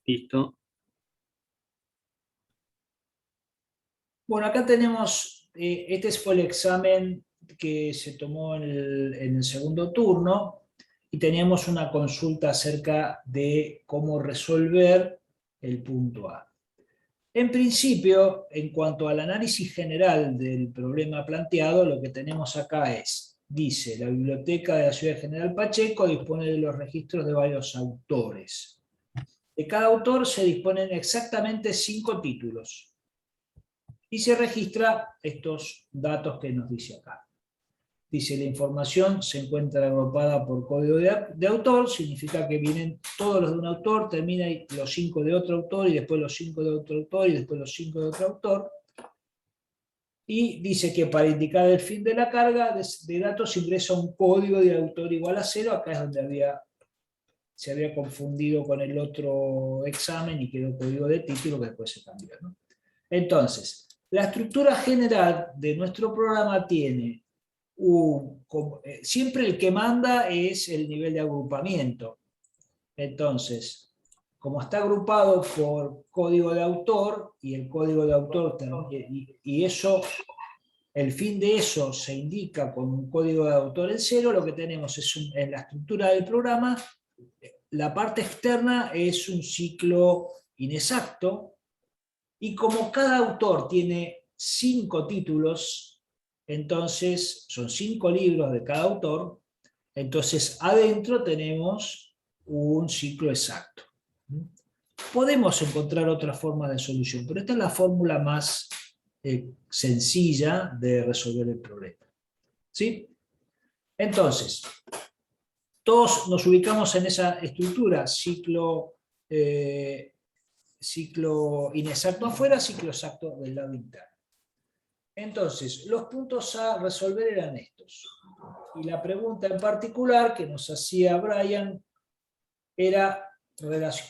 Listo. Bueno, acá tenemos, este fue el examen que se tomó en el segundo turno y teníamos una consulta acerca de cómo resolver el punto A. En principio, en cuanto al análisis general del problema planteado, lo que tenemos acá es, dice, la biblioteca de la Ciudad General Pacheco dispone de los registros de varios autores. De cada autor se disponen exactamente 5 títulos. Y se registra estos datos que nos dice acá. Dice, la información se encuentra agrupada por código de autor, significa que vienen todos los de un autor, termina los 5 de otro autor, y después los 5 de otro autor, y después los 5 de otro autor. Y dice que para indicar el fin de la carga de datos ingresa un código de autor igual a 0, acá es donde se había confundido con el otro examen y quedó código de título que después se cambió, ¿no? Entonces, la estructura general de nuestro programa tiene siempre el que manda es el nivel de agrupamiento. Entonces, como está agrupado por código de autor, y el código de autor, y eso, el fin de eso se indica con un código de autor en 0, lo que tenemos es en la estructura del programa, la parte externa es un ciclo inexacto, y como cada autor tiene 5 títulos, entonces son 5 libros de cada autor, entonces adentro tenemos un ciclo exacto. Podemos encontrar otras formas de solución, pero esta es la fórmula más sencilla de resolver el problema. ¿Sí? Entonces, todos nos ubicamos en esa estructura, ciclo inexacto afuera, ciclo exacto del lado interno. Entonces, los puntos a resolver eran estos. Y la pregunta en particular que nos hacía Brian era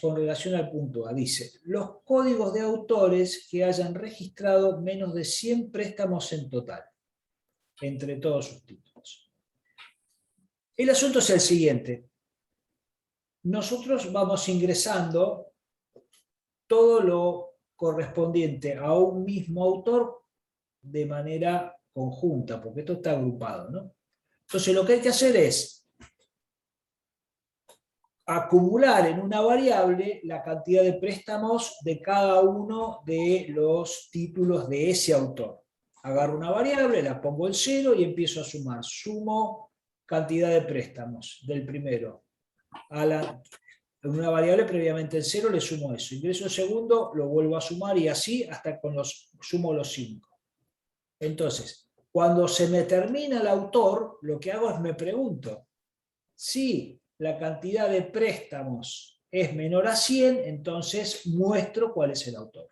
con relación al punto A. Dice, los códigos de autores que hayan registrado menos de 100 préstamos en total, entre todos sus títulos. El asunto es el siguiente. Nosotros vamos ingresando todo lo correspondiente a un mismo autor de manera conjunta, porque esto está agrupado, ¿no? Entonces lo que hay que hacer es acumular en una variable la cantidad de préstamos de cada uno de los títulos de ese autor. Agarro una variable, la pongo en 0 y empiezo a sumar. Sumo cantidad de préstamos del primero. En una variable previamente en 0 le sumo eso. Ingreso el segundo, lo vuelvo a sumar y así hasta sumo los 5. Entonces, cuando se me termina el autor, lo que hago es me pregunto, si la cantidad de préstamos es menor a 100, entonces muestro cuál es el autor.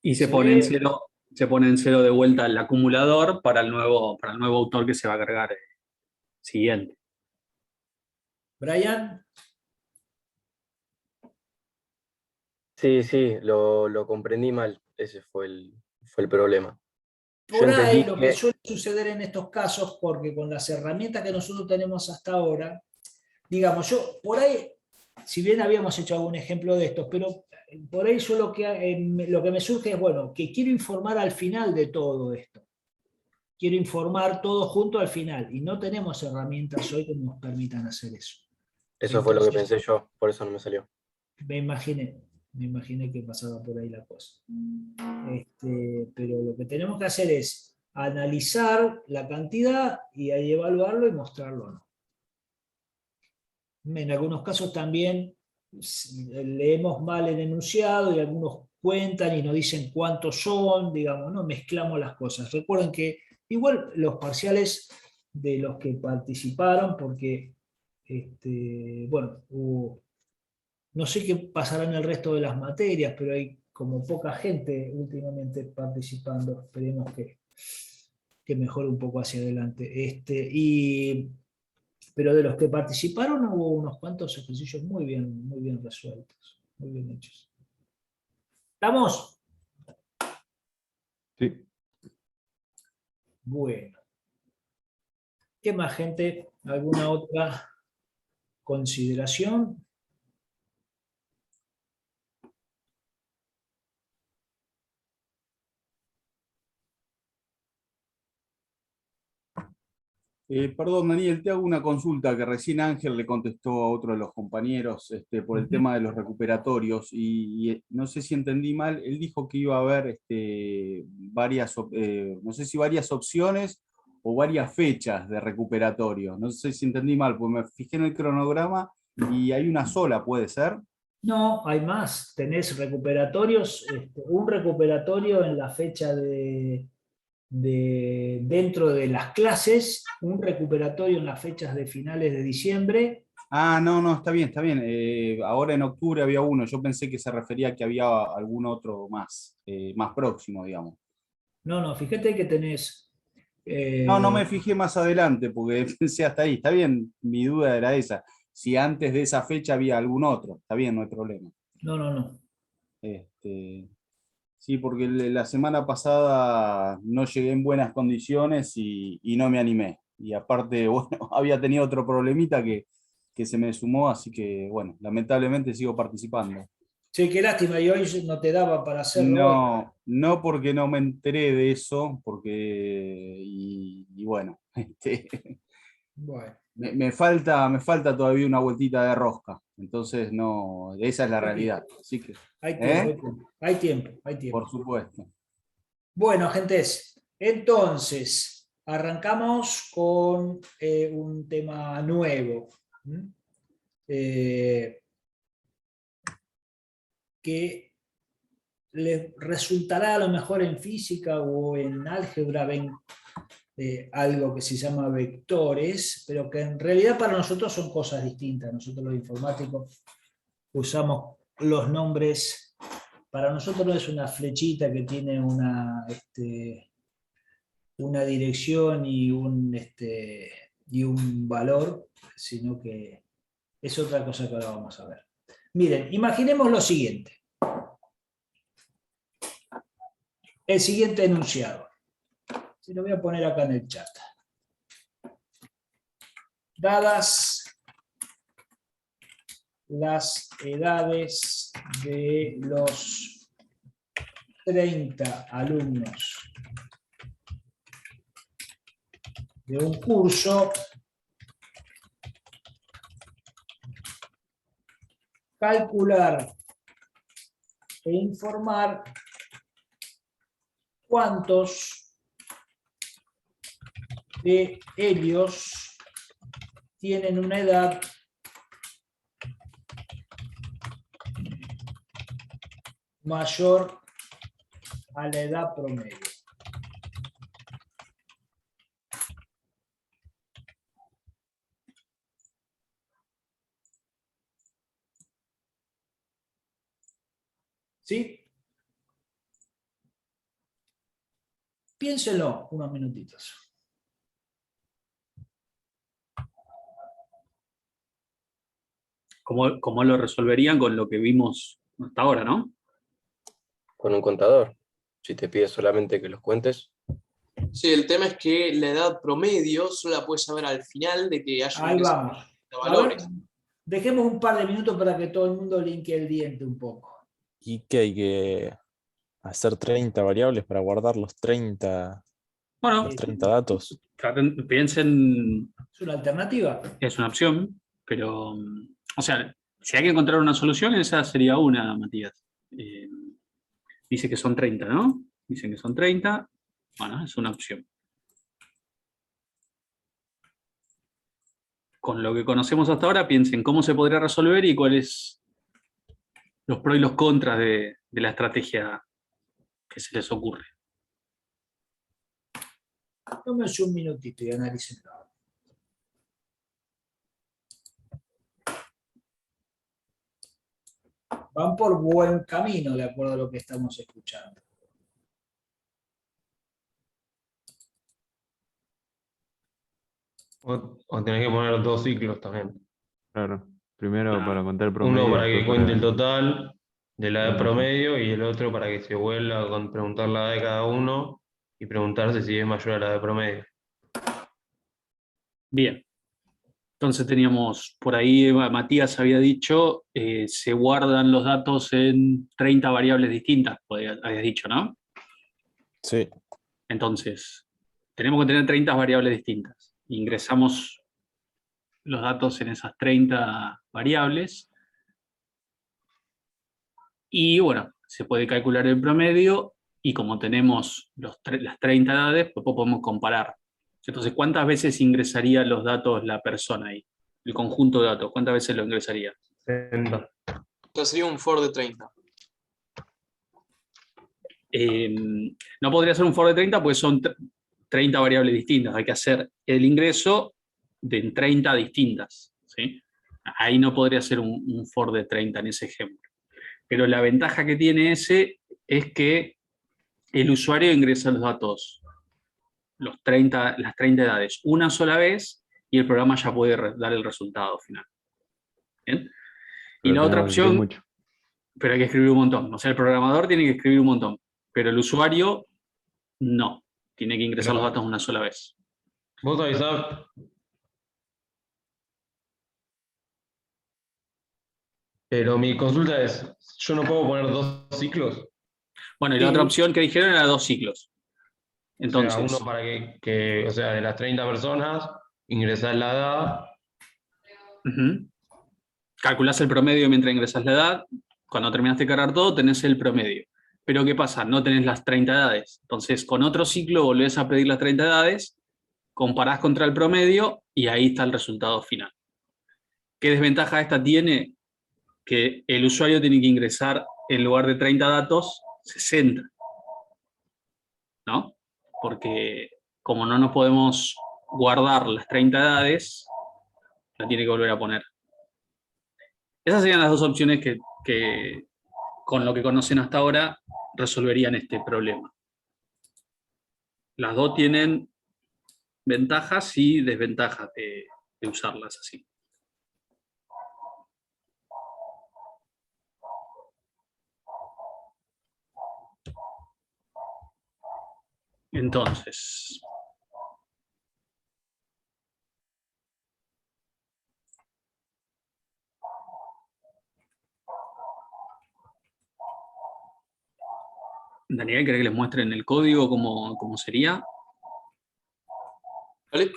Y se pone en cero de vuelta el acumulador para el nuevo autor que se va a agregar siguiente. Brian. Sí, lo comprendí mal. Ese fue el problema. Por Yo ahí entendí lo que suele suceder en estos casos, porque con las herramientas que nosotros tenemos hasta ahora, digamos, yo por ahí, si bien habíamos hecho algún ejemplo de estos, pero por ahí yo lo que me surge es, bueno, que quiero informar al final de todo esto. Quiero informar todo junto al final, y no tenemos herramientas hoy que nos permitan hacer eso. Eso fue lo que pensé yo, por eso no me salió. Me imaginé que pasaba por ahí la cosa. Pero lo que tenemos que hacer es analizar la cantidad y ahí evaluarlo y mostrarlo o no. En algunos casos también leemos mal el enunciado y algunos cuentan y nos dicen cuántos son, digamos, ¿no? Mezclamos las cosas. Recuerden que igual los parciales de los que participaron, porque, bueno, no sé qué pasará en el resto de las materias, pero hay como poca gente últimamente participando. Esperemos que mejore un poco hacia adelante. Pero de los que participaron hubo unos cuantos ejercicios muy bien resueltos, muy bien hechos. ¿Estamos? Sí. Bueno. ¿Qué más, gente? ¿Alguna otra consideración. Perdón, Daniel, te hago una consulta que recién Ángel le contestó a otro de los compañeros por el Ujú. tema de los recuperatorios y no sé si entendí mal, él dijo que iba a haber no sé si varias opciones o varias fechas de recuperatorios. No sé si entendí mal, pues me fijé en el cronograma y hay una sola, ¿puede ser? No, hay más. Tenés recuperatorios, un recuperatorio en la fecha dentro de las clases, un recuperatorio en las fechas de finales de diciembre. Ah, no, está bien, está bien. Ahora en octubre había uno, yo pensé que se refería a que había algún otro más, más próximo, digamos. No, fíjate que tenés... No eh, me fijé más adelante porque pensé hasta ahí. Está bien, mi duda era esa. Si antes de esa fecha había algún otro, está bien, no hay problema. no. Este, sí, porque la semana pasada no llegué en buenas condiciones y no me animé. Y aparte, bueno, había tenido otro problemita que se me sumó, así que, bueno, lamentablemente sigo participando. Sí, qué lástima, y hoy no te daba para hacerlo hoy. No porque no me enteré de eso, porque, y bueno, Bueno, me falta todavía una vueltita de rosca. Entonces, no, esa es la realidad. Así que, hay tiempo, ¿eh? hay tiempo, hay tiempo, hay Por tiempo. supuesto. Bueno, gentes, entonces arrancamos con un tema nuevo. ¿Mm? Eh, que les resultará a lo mejor en física o en álgebra, ven algo que se llama vectores, pero que en realidad para nosotros son cosas distintas. Nosotros los informáticos usamos los nombres, para nosotros no es una flechita que tiene una dirección y un valor, sino que es otra cosa que ahora vamos a ver. Miren, imaginemos lo siguiente. El siguiente enunciado. Se lo voy a poner acá en el chat. Dadas las edades de los 30 alumnos de un curso, calcular e informar cuántos de ellos tienen una edad mayor a la edad promedio. ¿Sí? Piénselo unos minutitos. ¿Cómo lo resolverían con lo que vimos hasta ahora, no? Con un contador. Si te pide solamente que los cuentes. Sí, el tema es que la edad promedio solo la puedes saber al final de que haya Ahí ingresado vamos. de A ver, valores. dejemos un par de minutos para que todo el mundo linkee el diente un poco. ¿Y que hay que hacer 30 variables para guardar Bueno, los 30 datos? piensen, ¿Es una alternativa? es una opción, pero, o sea, si hay que encontrar una solución, esa sería una, Matías. Dice que son 30, ¿no? Dicen que son 30. Bueno, es una opción. Con lo que conocemos hasta ahora, piensen cómo se podría resolver y cuáles los pros y los contras de la estrategia que se les ocurre. Tómense un minutito y analícenlo. Van por buen camino, de acuerdo a lo que estamos escuchando. O tenés que poner dos ciclos también. Claro, primero Ah, para contar el Uno promedio, para que después cuente el para total de la edad la masa. promedio y el otro para que se vuelva con preguntar la edad de cada uno y preguntarse si es mayor a la edad promedio. Bien. Entonces teníamos, por ahí Matías había dicho, se guardan los datos en 30 variables distintas, habías dicho, ¿no? Sí. Entonces, tenemos que tener 30 variables distintas. Ingresamos los datos en esas 30 variables. Y bueno, se puede calcular el promedio y como tenemos las 30 edades, pues podemos comparar. Entonces, ¿cuántas veces ingresaría los datos la persona ahí? El conjunto de datos, ¿cuántas veces lo ingresaría? 60. Entonces sería un for de 30. No podría ser un for de 30 porque son 30 variables distintas. Hay que hacer el ingreso de 30 distintas, ¿sí? Ahí no podría ser un for de 30 en ese ejemplo. Pero la ventaja que tiene ese es que el usuario ingresa los datos, las 30 edades, una sola vez y el programa ya puede dar el resultado final. ¿Bien? Y Pero la otra tenemos que escribir opción, mucho. pero hay que escribir un montón. O sea, el programador tiene que escribir un montón, pero el usuario no. Tiene que ingresar los Pero- datos una sola vez. Vos avisás. Pero mi consulta es, ¿yo no puedo poner 2 ciclos? Bueno, y la otra opción que dijeron era 2 ciclos. O sea, Entonces, uno para o sea, de las 30 personas, ingresar la edad. calculás el promedio mientras ingresas la edad. Cuando terminaste de cargar todo, tenés el promedio. Pero ¿qué pasa? No tenés las 30 edades. Entonces, con otro ciclo volvés a pedir las 30 edades, comparás contra el promedio y ahí está el resultado final. ¿Qué desventaja esta tiene? Que el usuario tiene que ingresar, en lugar de 30 datos, 60. ¿No? Porque como no nos podemos guardar las 30 edades, la tiene que volver a poner. Esas serían las dos opciones que con lo que conocen hasta ahora, resolverían este problema. Las dos tienen ventajas y desventajas de usarlas así. Entonces, Daniel, ¿querés que les muestre en el código cómo sería? ¿Vale?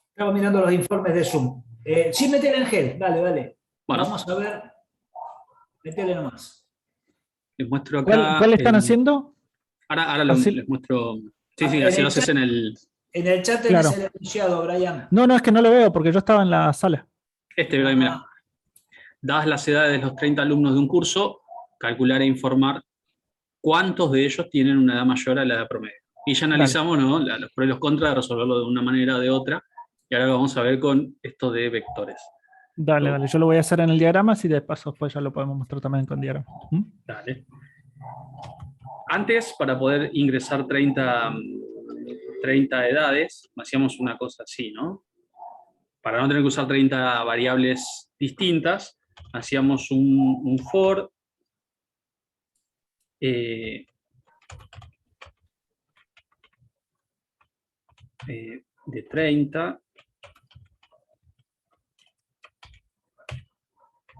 Estamos mirando los informes de Zoom. Sí, metele Ángel, dale. Bueno. Vamos a ver. Metele nomás. Les muestro acá. ¿Cuál están haciendo? Ahora Así- les muestro. Sí, En así el lo haces chat. en el. En el chat tenés Claro. el enunciado, Brian. No, es que no lo veo porque yo estaba en la sala. Mira. Dadas las edades de los 30 alumnos de un curso, calcular e informar cuántos de ellos tienen una edad mayor a la edad promedio. Y ya analizamos, ¿no?, los pros y los contras de resolverlo de una manera o de otra. Y ahora lo vamos a ver con esto de vectores. Dale. Yo lo voy a hacer en el diagrama, si de paso pues ya lo podemos mostrar también con diagrama. Dale. Antes, para poder ingresar 30 edades, hacíamos una cosa así, ¿no? Para no tener que usar 30 variables distintas, hacíamos un for de 30.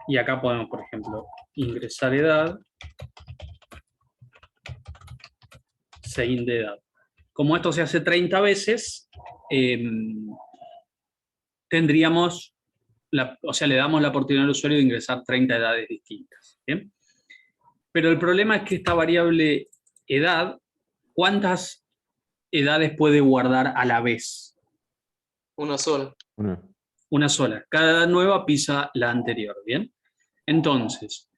Y acá podemos, por ejemplo, ingresar edad, seguin de edad. Como esto se hace 30 veces, tendríamos, o sea, le damos la oportunidad al usuario de ingresar 30 edades distintas. ¿Bien? Pero el problema es que esta variable edad, ¿cuántas edades puede guardar a la vez? Una sola. Una sola. Cada edad nueva pisa la anterior, ¿bien? Entonces,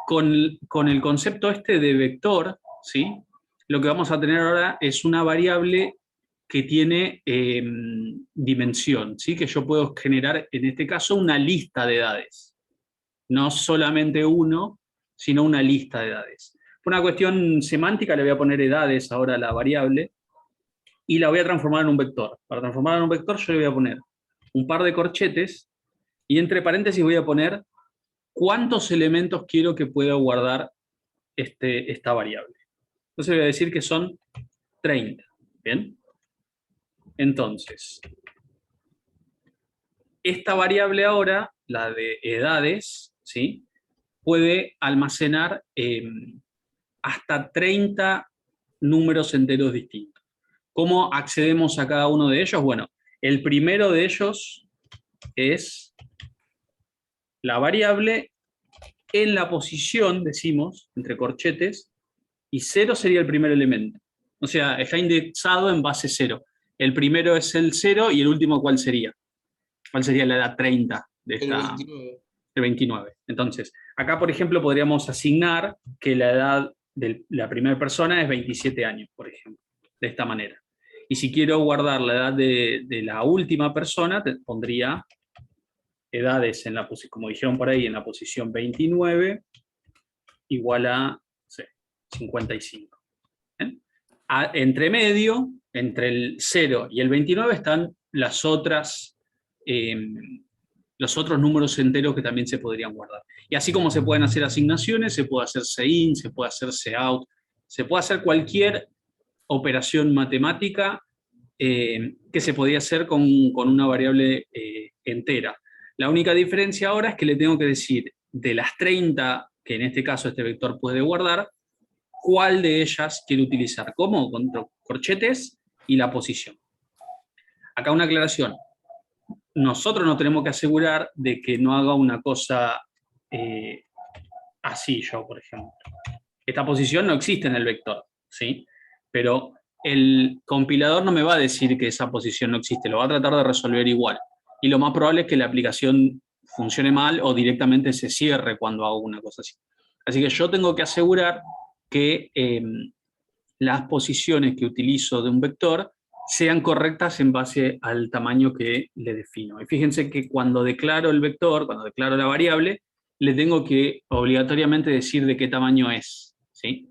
con el concepto este de vector, ¿sí?, lo que vamos a tener ahora es una variable que tiene dimensión, ¿sí?, que yo puedo generar, en este caso, una lista de edades. No solamente uno, sino una lista de edades. Por una cuestión semántica le voy a poner edades ahora a la variable y la voy a transformar en un vector. Para transformarla en un vector yo le voy a poner un par de corchetes y entre paréntesis voy a poner cuántos elementos quiero que pueda guardar esta variable. Entonces voy a decir que son 30. ¿Bien? Entonces, esta variable ahora, la de edades, ¿sí? Puede almacenar hasta 30 números enteros distintos. ¿Cómo accedemos a cada uno de ellos? Bueno, el primero de ellos es la variable en la posición, decimos, entre corchetes, y 0 sería el primer elemento. O sea, está indexado en base 0. El primero es el 0 y el último, ¿cuál sería? ¿Cuál sería la edad 30 de El esta? 29. El 29. Entonces, acá, por ejemplo, podríamos asignar que la edad de la primera persona es 27 años, por ejemplo, de esta manera. Y si quiero guardar la edad de la última persona, pondría edades, en la como dijeron por ahí, en la posición 29, igual a 55. ¿Bien? Entre medio, entre el 0 y el 29, están las otras, los otros números enteros que también se podrían guardar. Y así como se pueden hacer asignaciones, se puede hacer in, se puede hacer out, se puede hacer cualquier operación matemática que se podía hacer con una variable entera. La única diferencia ahora es que le tengo que decir de las 30 que en este caso este vector puede guardar, cuál de ellas quiere utilizar, como con corchetes y la posición. Acá una aclaración. Nosotros nos tenemos que asegurar de que no haga una cosa así yo, por ejemplo. Esta posición no existe en el vector, ¿sí? Pero el compilador no me va a decir que esa posición no existe, lo va a tratar de resolver igual. Y lo más probable es que la aplicación funcione mal o directamente se cierre cuando hago una cosa así. Así que yo tengo que asegurar que las posiciones que utilizo de un vector sean correctas en base al tamaño que le defino. Y fíjense que cuando declaro el vector, cuando declaro la variable, le tengo que obligatoriamente decir de qué tamaño es, ¿sí?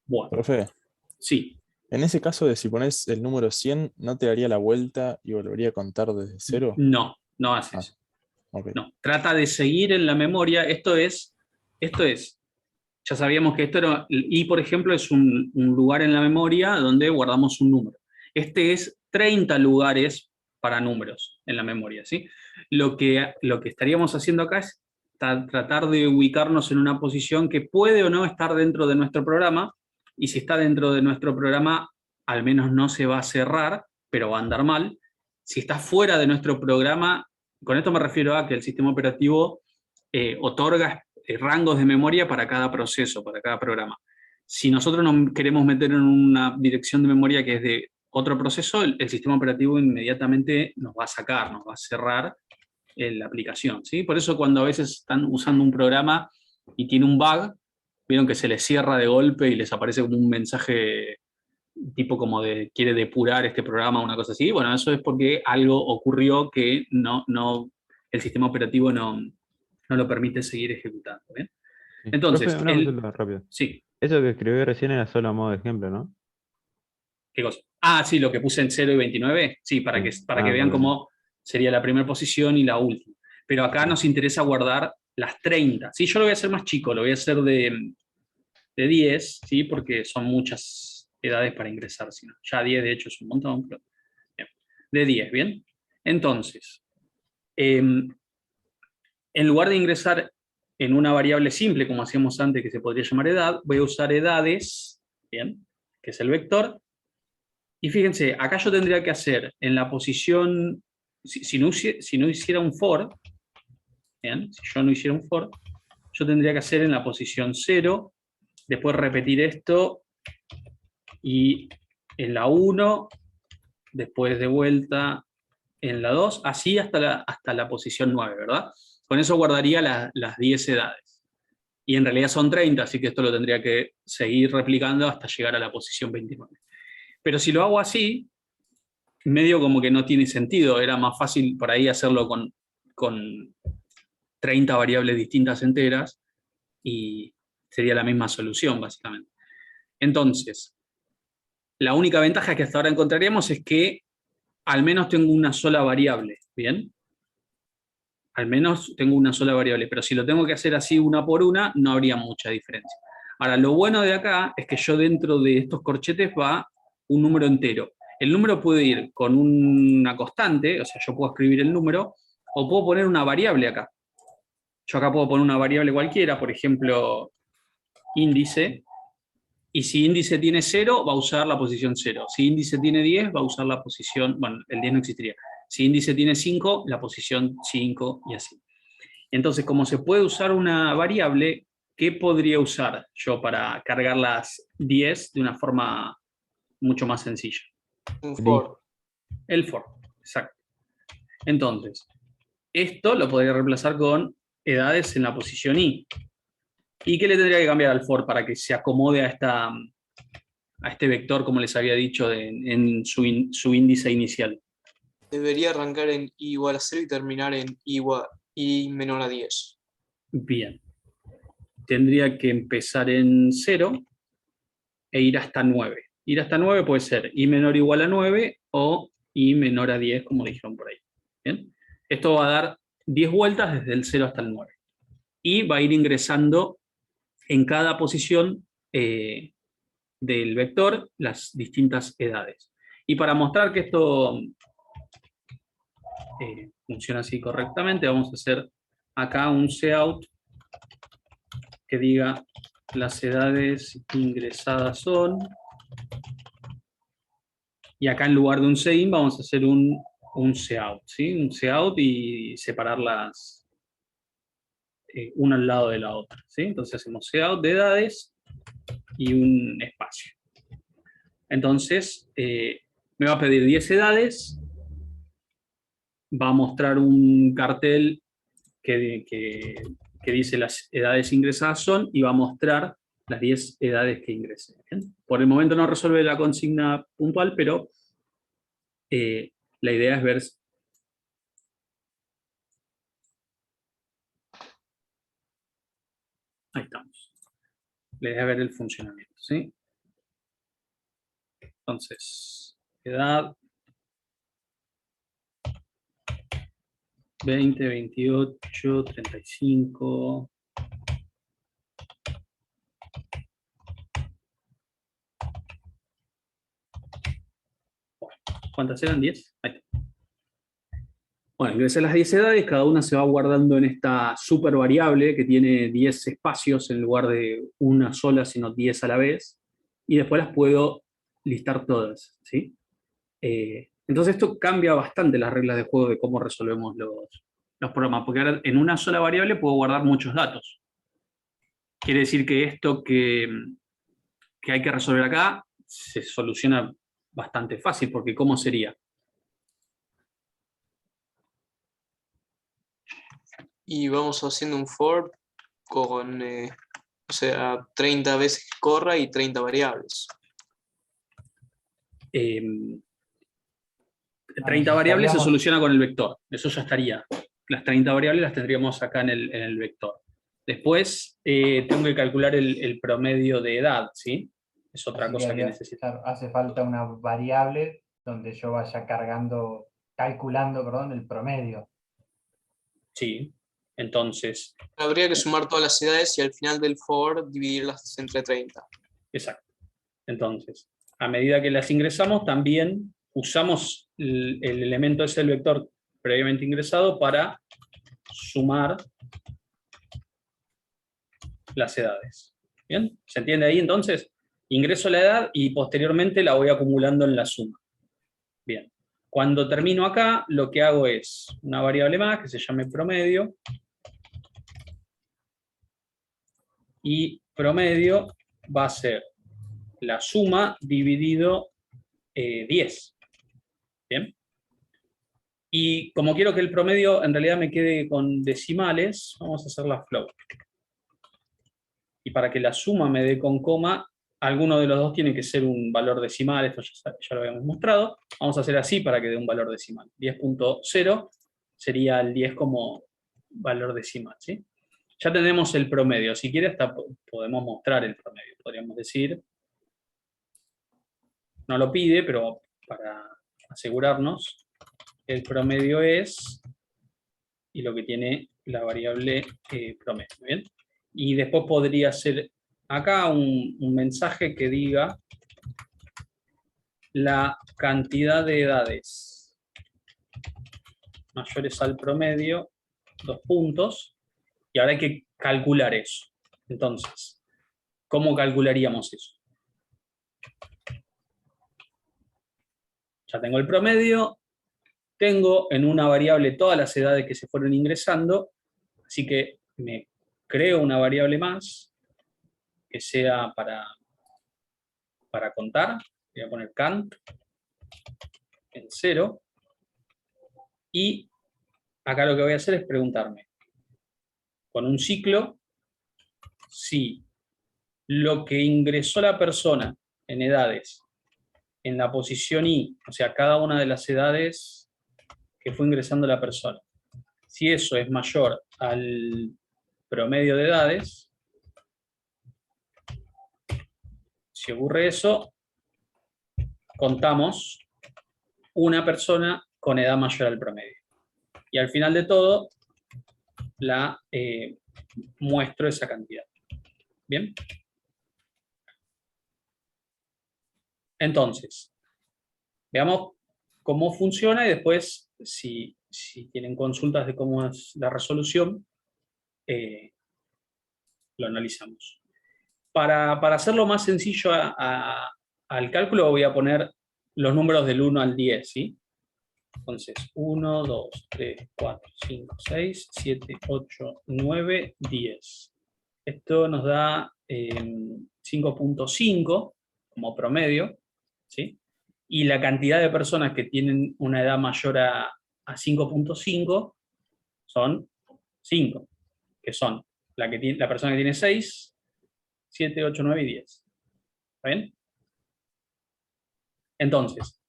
Bueno, Profe, sí. en ese caso de si pones el número 100, ¿no te daría la vuelta y volvería a contar desde 0? No, no hace eso. Okay. No, trata de seguir en la memoria. Esto es, ya sabíamos que esto era, y por ejemplo es un lugar en la memoria donde guardamos un número. Este es 30 lugares para números en la memoria, ¿sí? Lo que estaríamos haciendo acá es tratar de ubicarnos en una posición que puede o no estar dentro de nuestro programa, y si está dentro de nuestro programa, al menos no se va a cerrar, pero va a andar mal. Si está fuera de nuestro programa, con esto me refiero a que el sistema operativo otorga rangos de memoria para cada proceso, para cada programa. Si nosotros nos queremos meter en una dirección de memoria que es de otro proceso, el sistema operativo inmediatamente nos va a sacar, nos va a cerrar la aplicación, ¿sí? Por eso cuando a veces están usando un programa y tiene un bug, vieron que se les cierra de golpe y les aparece como un mensaje tipo como de quiere depurar este programa o una cosa así. Bueno, eso es porque algo ocurrió que el sistema operativo no lo permite seguir ejecutando. ¿Bien? Sí. Entonces, Profe, una consulta rápida. sí, Eso que escribí recién era solo a modo de ejemplo, ¿no? ¿qué cosa? Ah, sí, lo que puse en 0 y 29, sí, para que vean cómo sería la primera posición y la última. Pero acá nos interesa guardar las 30. ¿Sí? Yo lo voy a hacer más chico, lo voy a hacer de 10, ¿sí? Porque son muchas edades para ingresar. ¿Sí? Ya 10 de hecho es un montón, pero bien. De 10, ¿bien? Entonces, en lugar de ingresar en una variable simple, como hacíamos antes, que se podría llamar edad, voy a usar edades, ¿bien? Que es el vector. Y fíjense, acá yo tendría que hacer en la posición, si no hiciera un for, ¿bien? Si yo no hiciera un for, yo tendría que hacer en la posición 0, después repetir esto, y en la 1, después de vuelta en la 2, así hasta la posición 9, ¿verdad? Con eso guardaría las 10 edades. Y en realidad son 30, así que esto lo tendría que seguir replicando hasta llegar a la posición 29. Pero si lo hago así, medio como que no tiene sentido. Era más fácil por ahí hacerlo con 30 variables distintas enteras y sería la misma solución, básicamente. Entonces, la única ventaja que hasta ahora encontraríamos es que al menos tengo una sola variable, ¿bien? Al menos tengo una sola variable, pero si lo tengo que hacer así una por una, no habría mucha diferencia. Ahora, lo bueno de acá es que yo dentro de estos corchetes va un número entero. El número puede ir con una constante, o sea, yo puedo escribir el número, o puedo poner una variable acá. Yo acá puedo poner una variable cualquiera, por ejemplo, índice, y si índice tiene 0, va a usar la posición 0. Si índice tiene 10, va a usar la posición, bueno, el 10 no existiría. Si índice tiene 5, la posición 5 y así. Entonces, como se puede usar una variable, ¿qué podría usar yo para cargar las 10 de una forma mucho más sencilla? Un for. El for, exacto. Entonces, esto lo podría reemplazar con edades en la posición i. ¿Y qué le tendría que cambiar al for para que se acomode a este vector, como les había dicho, en su índice inicial? Debería arrancar en i igual a 0 y terminar en i menor a 10. Bien. Tendría que empezar en 0 e ir hasta 9. Ir hasta 9 puede ser i menor o igual a 9 o i menor a 10, como dijeron por ahí. ¿Bien? Esto va a dar 10 vueltas desde el 0 hasta el 9. Y va a ir ingresando en cada posición del vector las distintas edades. Y para mostrar que esto funciona así correctamente, vamos a hacer acá un cout que diga las edades ingresadas son, y acá en lugar de un sein vamos a hacer un cout, ¿sí? Un cout y separarlas una al lado de la otra, ¿sí? Entonces hacemos cout de edades y un espacio. Entonces me va a pedir 10 edades, va a mostrar un cartel que dice las edades ingresadas son, y va a mostrar las 10 edades que ingresé. ¿Bien? Por el momento no resuelve la consigna puntual, pero la idea es ver. Ahí estamos. La idea es ver el funcionamiento, ¿sí? Entonces, edad 20, 28, 35. ¿Cuántas eran? 10. Ahí está. Bueno, ingresé las 10 edades, cada una se va guardando en esta super variable que tiene 10 espacios en lugar de una sola, sino 10 a la vez, y después las puedo listar todas, ¿sí? Entonces esto cambia bastante las reglas de juego de cómo resolvemos los programas, porque ahora en una sola variable puedo guardar muchos datos. Quiere decir que esto que hay que resolver acá se soluciona bastante fácil, porque ¿cómo sería? Y vamos haciendo un for con, o sea, 30 veces que corra y 30 variables. 30 variables se soluciona con el vector, eso ya estaría. Las 30 variables las tendríamos acá en el vector. Después tengo que calcular el promedio de edad, ¿sí? Es otra Así cosa que necesito. Hace falta una variable donde yo vaya calculando, perdón, el promedio. Sí, entonces. Habría que sumar todas las edades y al final del for dividirlas entre 30. Exacto. Entonces, a medida que las ingresamos, también usamos el elemento ese del vector previamente ingresado para sumar las edades. ¿Bien? ¿Se entiende ahí entonces? Ingreso la edad y posteriormente la voy acumulando en la suma. Bien. Cuando termino acá, lo que hago es una variable más que se llame promedio. Y promedio va a ser la suma dividido 10. ¿Bien? Y como quiero que el promedio en realidad me quede con decimales, vamos a hacer la float. Y para que la suma me dé con coma, alguno de los dos tiene que ser un valor decimal, esto ya lo habíamos mostrado. Vamos a hacer así para que dé un valor decimal. 10.0 sería el 10 como valor decimal, ¿sí? Ya tenemos el promedio. Si quiere, hasta podemos mostrar el promedio. Podríamos decir, no lo pide, pero para asegurarnos, el promedio es, y lo que tiene la variable promedio. ¿Bien? Y después podría ser acá un mensaje que diga la cantidad de edades mayores al promedio, 2 puntos, y ahora hay que calcular eso. Entonces, ¿cómo calcularíamos eso? Ya tengo el promedio, tengo en una variable todas las edades que se fueron ingresando, así que me creo una variable más que sea para contar. Voy a poner count en 0. Y acá lo que voy a hacer es preguntarme, con un ciclo, si lo que ingresó la persona en edades en la posición I, o sea, cada una de las edades que fue ingresando la persona, si eso es mayor al promedio de edades, si ocurre eso, contamos una persona con edad mayor al promedio. Y al final de todo, la muestro esa cantidad. ¿Bien? Entonces, veamos cómo funciona y después, si tienen consultas de cómo es la resolución, lo analizamos. Para hacerlo más sencillo al cálculo, voy a poner los números del 1 al 10, ¿sí? Entonces, 1, 2, 3, 4, 5, 6, 7, 8, 9, 10. Esto nos da 5.5 como promedio, ¿sí? Y la cantidad de personas que tienen una edad mayor a 5.5 son 5, que son la persona que tiene 6, 7, 8, 9 y 10. ¿Está bien? Entonces,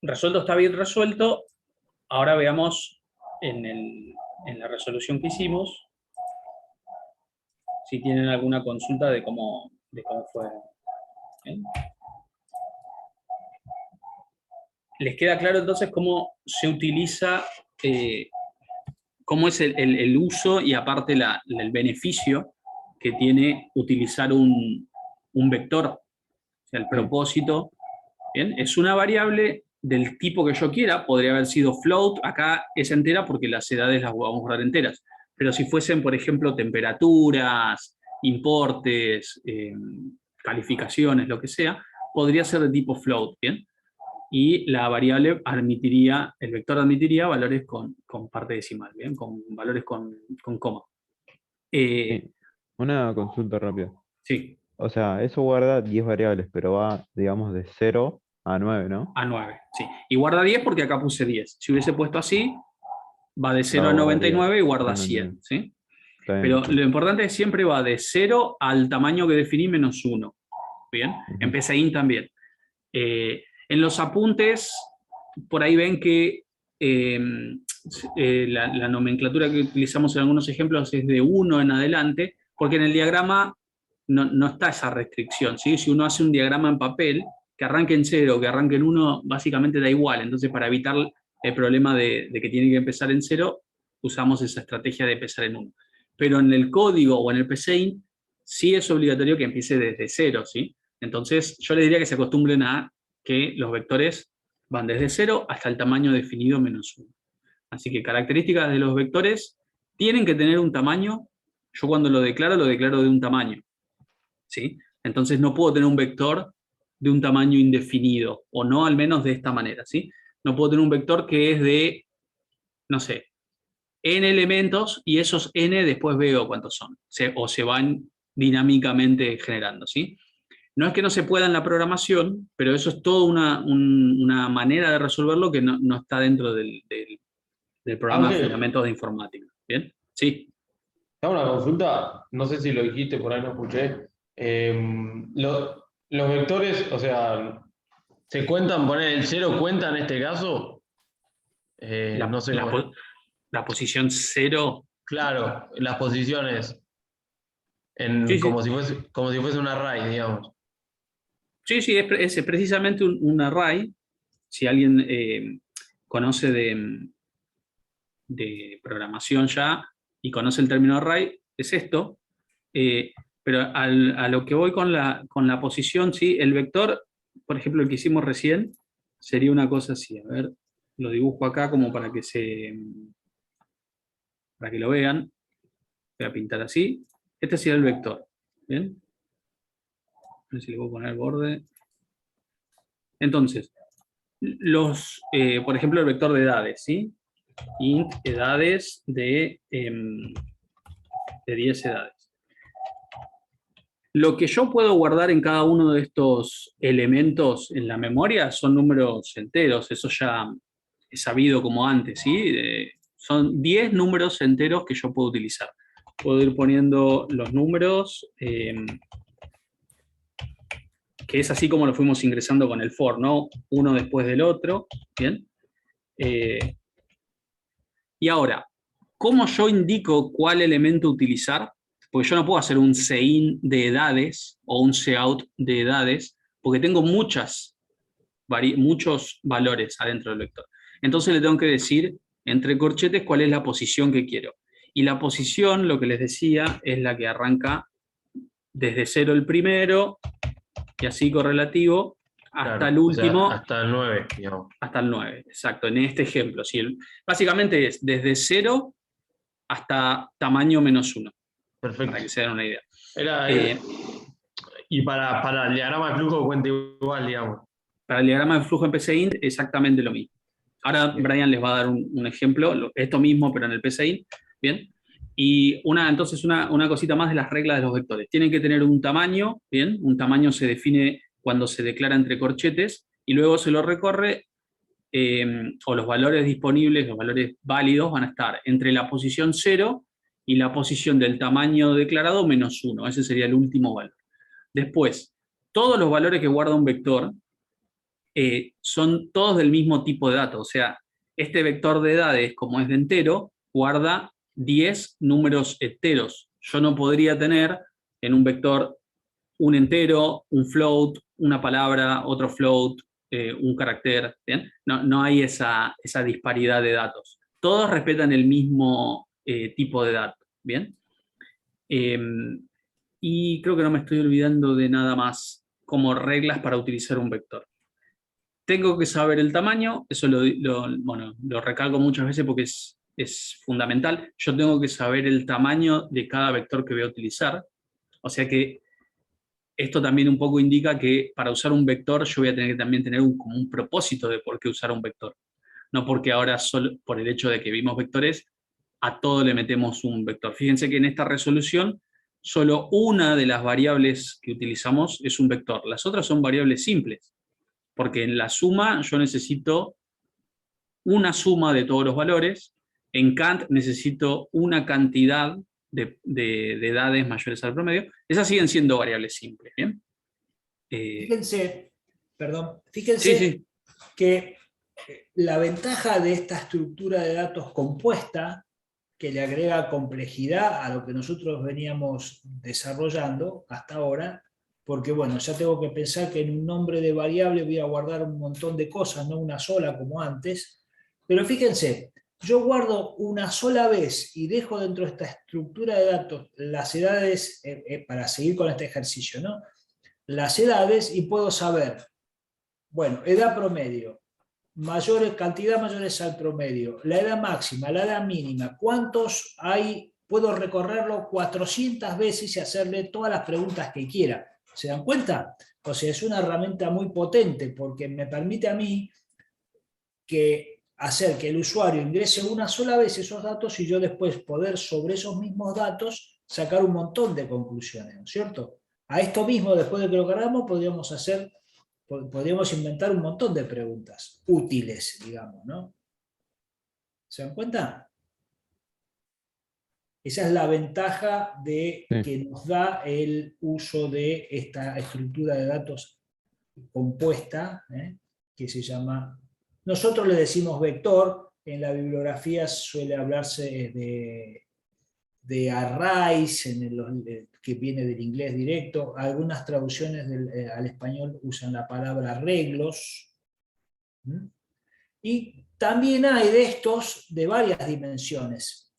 resuelto está bien resuelto. Ahora veamos en la resolución que hicimos si tienen alguna consulta de cómo fue. ¿Bien? ¿Les queda claro entonces cómo se utiliza, cómo es el uso y aparte el beneficio que tiene utilizar un vector? O sea, el propósito, ¿bien? Es una variable del tipo que yo quiera, podría haber sido float, acá es entera porque las edades las vamos a guardar enteras, pero si fuesen, por ejemplo, temperaturas, importes, calificaciones, lo que sea, podría ser de tipo float, ¿bien? Y la variable admitiría, el vector admitiría valores con parte decimal, ¿bien? Con valores con coma. Sí. Una consulta rápida. Sí. O sea, eso guarda 10 variables, pero va, digamos, de 0 a 9, ¿no? A 9, sí. Y guarda 10 porque acá puse 10. Si hubiese puesto así, va de 0 No, a guardaría 99 y guarda 99. 100, ¿sí? Está bien. Pero lo importante es siempre va de 0 al tamaño que definí menos 1. ¿Bien? En PSAIN también. En los apuntes, por ahí ven que la nomenclatura que utilizamos en algunos ejemplos es de 1 en adelante, porque en el diagrama no está esa restricción, ¿sí? Si uno hace un diagrama en papel, que arranque en 0, que arranque en 1, básicamente da igual. Entonces, para evitar el problema de que tiene que empezar en 0, usamos esa estrategia de empezar en 1. Pero en el código o en el PSAIN, sí es obligatorio que empiece desde 0, ¿sí? Entonces, yo les diría que se acostumbren a que los vectores van desde 0 hasta el tamaño definido menos 1. Así que características de los vectores tienen que tener un tamaño. Yo cuando lo declaro de un tamaño, ¿sí? Entonces no puedo tener un vector de un tamaño indefinido, o no al menos de esta manera, ¿sí? No puedo tener un vector que es de, no sé, n elementos, y esos n después veo cuántos son, o se van dinámicamente generando, ¿sí? No es que no se pueda en la programación, pero eso es toda una manera de resolverlo que no está dentro del programa de Ángel, fundamentos de informática. ¿Bien? Sí. hago una consulta, no sé si lo dijiste, por ahí no escuché. Los vectores, o sea, ¿se cuentan, poner el 0 cuenta en este caso? No sé cómo. La posición 0. Claro, las posiciones, Sí, como si fuese un array, digamos. sí, es precisamente un array. Si alguien conoce de programación ya y conoce el término array, es esto. Pero a lo que voy con la posición, ¿sí? El vector, por ejemplo, el que hicimos recién, sería una cosa así. A ver, lo dibujo acá como para que lo vean. Voy a pintar así. Este sería el vector. ¿Bien? A ver si le puedo poner el borde. Entonces, por ejemplo, el vector de edades, ¿sí? Int edades de 10 edades. Lo que yo puedo guardar en cada uno de estos elementos en la memoria son números enteros, eso ya es sabido como antes, ¿sí? Son 10 números enteros que yo puedo utilizar. Puedo ir poniendo los números, que es así como lo fuimos ingresando con el for, ¿no? Uno después del otro, ¿bien? Y ahora, ¿cómo yo indico cuál elemento utilizar? Porque yo no puedo hacer un sein de edades o un cout de edades, porque tengo muchos valores adentro del vector. Entonces le tengo que decir, entre corchetes, cuál es la posición que quiero. Y la posición, lo que les decía, es la que arranca desde 0 el primero, y así correlativo, hasta Claro, el último. o sea, hasta el 9, digamos. Hasta el 9, exacto, en este ejemplo. ¿Sí? Básicamente es desde 0 hasta tamaño -1. Perfecto. Para que se den una idea. Y para el diagrama de flujo cuenta igual, digamos. Para el diagrama de flujo en PCInt, exactamente lo mismo. Ahora Brian les va a dar un ejemplo, esto mismo, pero en el PCInt. ¿Bien? Y entonces una cosita más de las reglas de los vectores. Tienen que tener un tamaño, ¿bien? Un tamaño se define cuando se declara entre corchetes, y luego se lo recorre, o los valores disponibles, los valores válidos, van a estar entre la posición 0 y la posición del tamaño declarado -1. Ese sería el último valor. Después, todos los valores que guarda un vector son todos del mismo tipo de datos. O sea, este vector de edades, como es de entero, guarda 10 números enteros. Yo no podría tener en un vector un entero, un float, una palabra, otro float, un carácter. ¿Bien? No hay esa disparidad de datos. Todos respetan el mismo tipo de datos. ¿Bien? Y creo que no me estoy olvidando de nada más como reglas para utilizar un vector. Tengo que saber el tamaño, eso lo recalco muchas veces porque es fundamental. Yo tengo que saber el tamaño de cada vector que voy a utilizar. O sea que esto también un poco indica que para usar un vector yo voy a tener que también tener como un propósito de por qué usar un vector. No porque ahora solo por el hecho de que vimos vectores, a todo le metemos un vector. Fíjense que en esta resolución solo una de las variables que utilizamos es un vector. Las otras son variables simples, porque en la suma yo necesito una suma de todos los valores. En Kant necesito una cantidad de edades mayores al promedio. Esas siguen siendo variables simples. ¿Bien? Fíjense Sí. Que la ventaja de esta estructura de datos compuesta, que le agrega complejidad a lo que nosotros veníamos desarrollando hasta ahora, porque bueno, ya tengo que pensar que en un nombre de variable voy a guardar un montón de cosas, no una sola como antes, pero fíjense, yo guardo una sola vez y dejo dentro de esta estructura de datos las edades, para seguir con este ejercicio, ¿no? Las edades, y puedo saber, bueno, edad promedio, cantidad mayores al promedio, la edad máxima, la edad mínima, ¿cuántos hay? Puedo recorrerlo 400 veces y hacerle todas las preguntas que quiera. ¿Se dan cuenta? O sea, es una herramienta muy potente porque me permite a mí hacer que el usuario ingrese una sola vez esos datos y yo después poder sobre esos mismos datos sacar un montón de conclusiones, ¿no es cierto? A esto mismo, después de que lo cargamos, podríamos inventar un montón de preguntas útiles, digamos, ¿no? ¿Se dan cuenta? Esa es la ventaja que nos da el uso de esta estructura de datos compuesta, que se llama, nosotros le decimos vector, en la bibliografía suele hablarse de arrays, que viene del inglés directo. Algunas traducciones al español usan la palabra reglos. Y también hay de estos de varias dimensiones,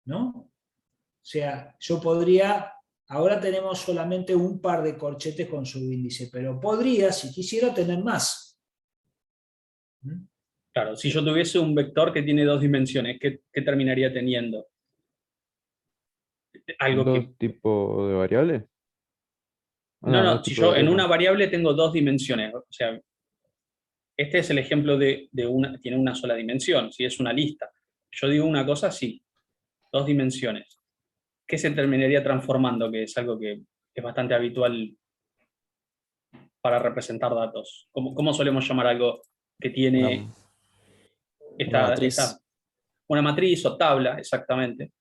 ¿no? O sea, yo podría, ahora tenemos solamente un par de corchetes con subíndice, pero podría, si quisiera, tener más. Claro, si yo tuviese un vector que tiene 2 dimensiones, ¿qué terminaría teniendo? Algo que... ¿Dos tipos de variables? No, Dos si tipos de yo en variables. una variable tengo 2 dimensiones, o sea, este es el ejemplo de una, tiene una sola dimensión, si es una lista. Yo digo una cosa así, 2 dimensiones. ¿Qué se terminaría transformando? Que es algo que es bastante habitual para representar datos. ¿Cómo solemos llamar algo que tiene una matriz. una matriz o tabla, exactamente?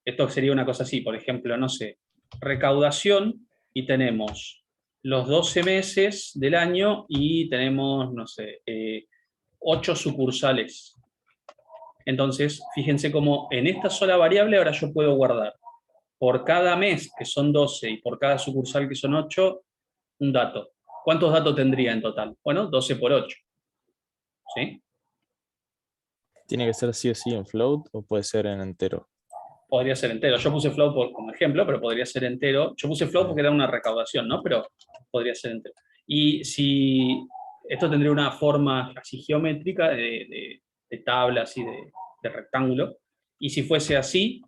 Esto sería una cosa así, por ejemplo, no sé, recaudación, y tenemos los 12 meses del año y tenemos, no sé, 8 sucursales. Entonces, fíjense cómo en esta sola variable ahora yo puedo guardar por cada mes, que son 12, y por cada sucursal, que son 8, un dato. ¿Cuántos datos tendría en total? Bueno, 12 por 8. ¿Sí? ¿Tiene que ser sí o sí en float o puede ser en entero? Podría ser entero. Yo puse float como ejemplo, pero podría ser entero. Yo puse float porque era una recaudación, ¿no? Pero podría ser entero. Y si esto tendría una forma así geométrica de tabla, así de rectángulo, y si fuese así,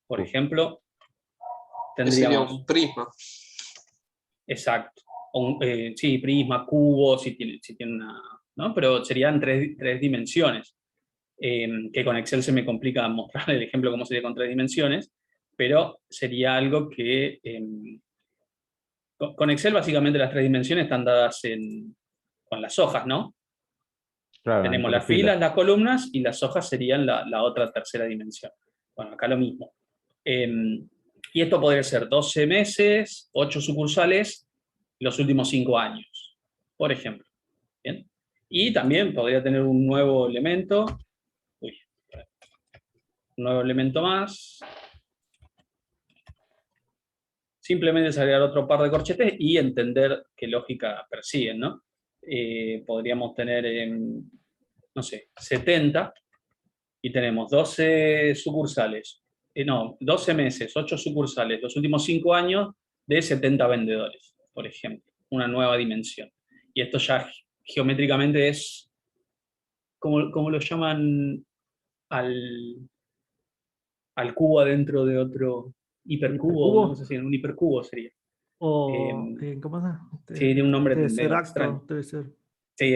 por ejemplo, Sería tendríamos... un prisma. Exacto. Sí, prisma, cubo, si tiene una... ¿no? Pero serían tres dimensiones. Que con Excel se me complica mostrar el ejemplo cómo sería con 3 dimensiones, pero sería algo que... con Excel básicamente las 3 dimensiones están dadas con las hojas, ¿no? Claro, Tenemos entre las filas. filas, las columnas, y las hojas serían la otra tercera dimensión. Bueno, acá lo mismo. Y esto podría ser 12 meses, 8 sucursales, los últimos 5 años, por ejemplo. ¿Bien? Y también podría tener un nuevo elemento. Un nuevo elemento más. Simplemente es agregar otro par de corchetes y entender qué lógica persiguen, ¿no? Podríamos tener, no sé, 70, y tenemos 12 sucursales. No, 12 meses, 8 sucursales, los últimos 5 años, de 70 vendedores, por ejemplo. Una nueva dimensión. Y esto ya geométricamente es, ¿cómo lo llaman al cubo adentro de otro hipercubo? No sé si un hipercubo sería. ¿Cómo se llama? Sí, tiene un nombre Debe ser medio acto, extraño. debe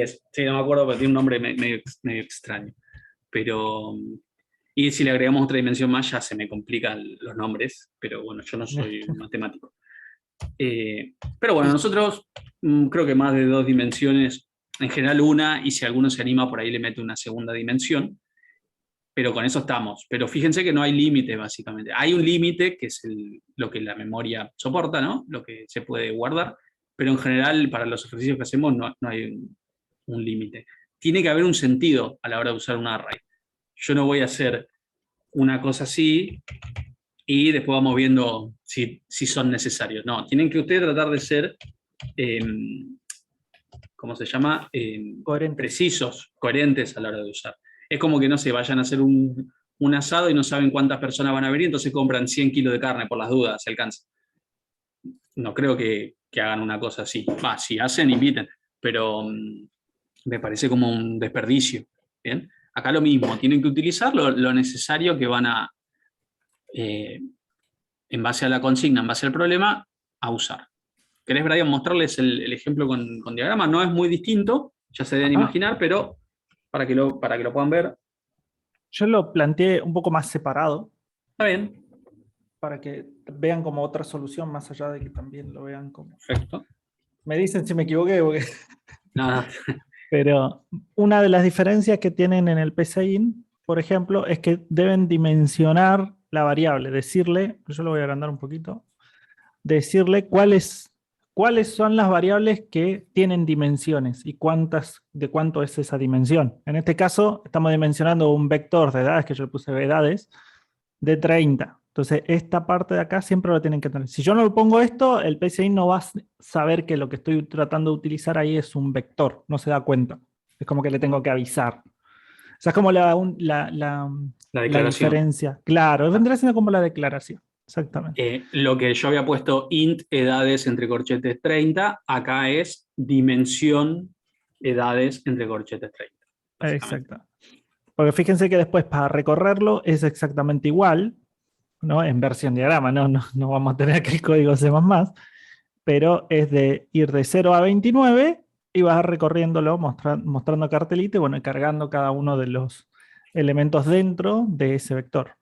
ser. Sí, no me acuerdo, pero tiene un nombre medio extraño. Pero, y si le agregamos otra dimensión más, ya se me complican los nombres, pero bueno, yo no soy matemático. Pero bueno, nosotros creo que más de 2 dimensiones, en general una, y si alguno se anima por ahí le mete una segunda dimensión, pero con eso estamos. Pero fíjense que no hay límite, básicamente. Hay un límite, que es lo que la memoria soporta, ¿no? Lo que se puede guardar, pero en general para los ejercicios que hacemos no hay un límite. Tiene que haber un sentido a la hora de usar un array. Yo no voy a hacer una cosa así y después vamos viendo si son necesarios. No, tienen que ustedes tratar de ser, ¿cómo se llama? Precisos, coherentes a la hora de usar. Es como que, no sé, vayan a hacer un asado y no saben cuántas personas van a venir, entonces compran 100 kilos de carne por las dudas, se alcanza. No creo que hagan una cosa así. Si hacen, inviten, pero me parece como un desperdicio. ¿Bien? Acá lo mismo, tienen que utilizar lo necesario que van a, en base a la consigna, en base al problema, a usar. ¿Querés, Brian, mostrarles el ejemplo con diagrama? No es muy distinto, ya se deben imaginar, pero para que lo puedan ver. Yo lo planteé un poco más separado. Está bien. Para que vean como otra solución, más allá de que también lo vean como... Perfecto. Me dicen si me equivoqué, porque... Nada. Pero una de las diferencias que tienen en el PCIN, por ejemplo, es que deben dimensionar la variable, decirle, yo lo voy a agrandar un poquito, decirle cuáles son las variables que tienen dimensiones y de cuánto es esa dimensión. En este caso, estamos dimensionando un vector de edades, que yo le puse edades, de 30. Entonces, esta parte de acá siempre lo tienen que tener. Si yo no le pongo esto, el PCI no va a saber que lo que estoy tratando de utilizar ahí es un vector, no se da cuenta. Es como que le tengo que avisar. O sea, es como la diferencia. Claro, vendría siendo como la declaración. Exactamente. Lo que yo había puesto int edades entre corchetes 30, acá es dimensión edades entre corchetes 30. básicamente. Exacto. Porque fíjense que después para recorrerlo es exactamente igual, ¿no? En versión diagrama, no vamos a tener aquí el código C++, pero es de ir de 0 a 29 y vas recorriéndolo mostrando cartelito y bueno, y cargando cada uno de los elementos dentro de ese vector.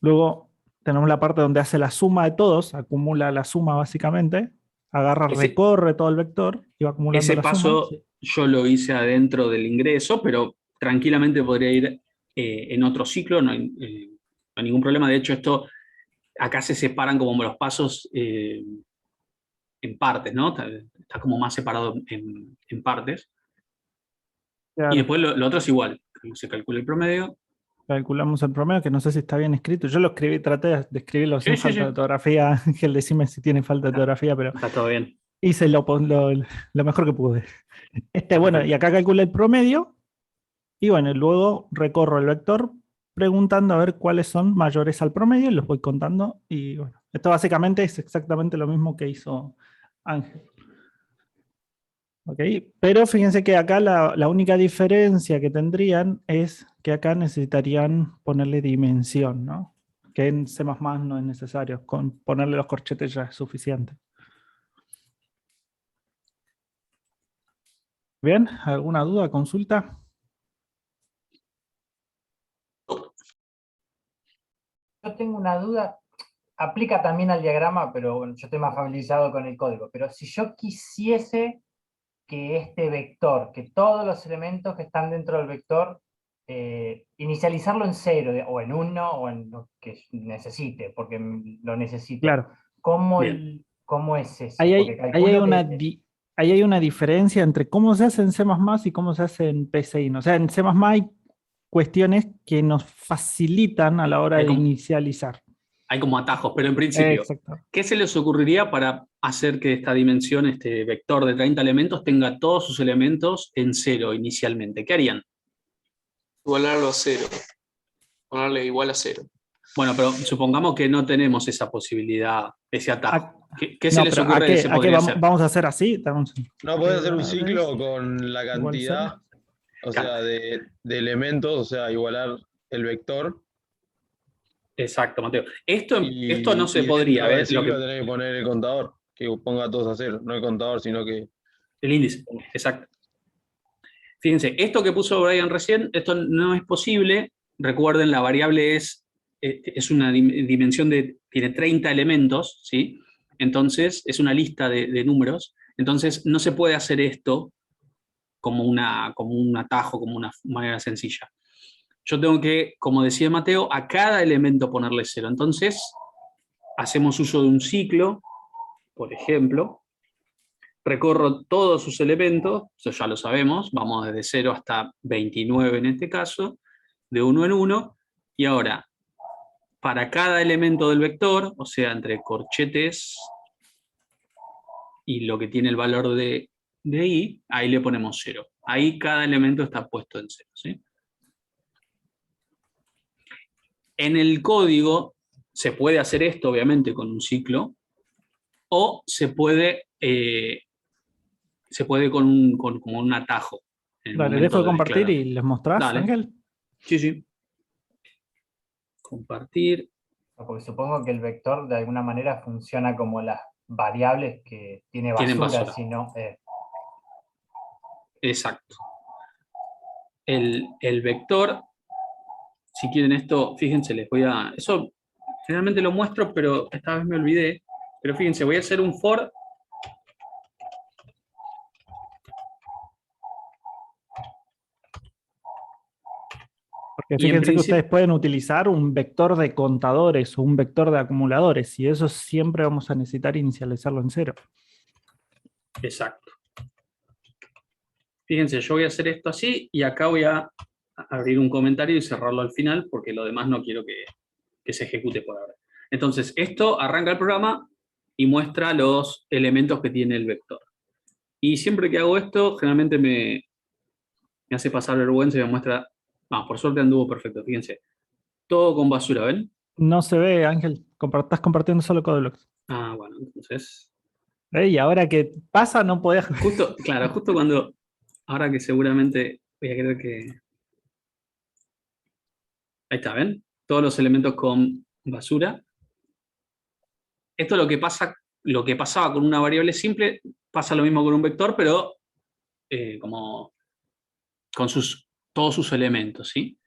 Luego tenemos la parte donde hace la suma de todos, acumula la suma básicamente, agarra, recorre todo el vector y va acumulando Ese la paso suma. yo lo hice adentro del ingreso, pero tranquilamente podría ir en otro ciclo, no hay ningún problema. De hecho, acá se separan como los pasos en partes, ¿no? Está como más separado en partes. Claro. Y después lo otro es igual. Se calcula el promedio. Calculamos el promedio, que no sé si está bien escrito. Yo lo escribí, traté de escribirlo sin Sí, falta sí. de ortografía. Ángel, decime si tiene falta de ortografía, pero Está todo bien. hice lo mejor que pude. Bueno, y acá calculé el promedio. Y bueno, luego recorro el vector preguntando a ver cuáles son mayores al promedio y los voy contando. Y bueno, esto básicamente es exactamente lo mismo que hizo Ángel. ¿Ok? Pero fíjense que acá la única diferencia que tendrían es que acá necesitarían ponerle dimensión, ¿no? Que en C++ no es necesario, con ponerle los corchetes ya es suficiente. ¿Bien? ¿Alguna duda, consulta? Yo tengo una duda, aplica también al diagrama, pero bueno, yo estoy más familiarizado con el código. Pero si yo quisiese que este vector, que todos los elementos que están dentro del vector, inicializarlo en 0, o en 1, o en lo que necesite, porque lo necesite. Claro. ¿Cómo es eso? Porque calculo Ahí hay una diferencia entre cómo se hace en C++ y cómo se hace en PCIN. O sea, en C++ hay cuestiones que nos facilitan a la hora de inicializar. Hay como atajos, pero en principio, ¿qué se les ocurriría para hacer que esta dimensión, este vector de 30 elementos, tenga todos sus elementos en 0 inicialmente? ¿Qué harían? Igualarlo a 0. Ponerle igual a 0. Bueno, pero supongamos que no tenemos esa posibilidad, ese atajo. ¿Qué se les ocurre que se ¿a qué podría hacer? vamos a hacer así? No podés hacer un ciclo con la cantidad, o sea, de elementos, o sea, igualar el vector. Exacto, Mateo. Esto no se podría. Dentro del ciclo tenés que poner el contador, que ponga todos a 0. No el contador, sino que... El índice, exacto. Fíjense, esto que puso Brian recién, esto no es posible. Recuerden, la variable es una dimensión tiene 30 elementos, ¿sí? Entonces, es una lista de números. Entonces, no se puede hacer esto como un atajo, como una manera sencilla. Yo tengo que, como decía Mateo, a cada elemento ponerle 0. Entonces, hacemos uso de un ciclo, por ejemplo. Recorro todos sus elementos, eso ya lo sabemos, vamos desde 0 hasta 29 en este caso, de 1 en 1, y ahora, para cada elemento del vector, o sea, entre corchetes y lo que tiene el valor de i, ahí le ponemos 0. Ahí cada elemento está puesto en 0, ¿sí? En el código se puede hacer esto, obviamente, con un ciclo, o se puede con como un atajo. Dale, dejo de compartir y les mostrás, Dale. Ángel. Sí. Compartir. Porque supongo que el vector de alguna manera funciona como las variables que tiene basura. Si no, Exacto. El vector, si quieren esto, fíjense, les voy a... Eso generalmente lo muestro, pero esta vez me olvidé. Pero fíjense, voy a hacer un for. Porque fíjense que ustedes pueden utilizar un vector de contadores o un vector de acumuladores, y eso siempre vamos a necesitar inicializarlo en 0. Exacto. Fíjense, yo voy a hacer esto así, y acá voy a abrir un comentario y cerrarlo al final, porque lo demás no quiero que se ejecute por ahora. Entonces, esto arranca el programa y muestra los elementos que tiene el vector. Y siempre que hago esto, generalmente me hace pasar vergüenza y me muestra... por suerte anduvo perfecto, fíjense. Todo con basura, ¿ven? No se ve, Ángel. Estás compartiendo solo CodeBlocks. Bueno, entonces... Y ahora que pasa, no podés... Justo cuando ahora que seguramente voy a querer que... Ahí está, ¿ven? Todos los elementos con basura. Esto es lo que pasaba con una variable simple, pasa lo mismo con un vector, pero como con todos sus elementos, ¿sí?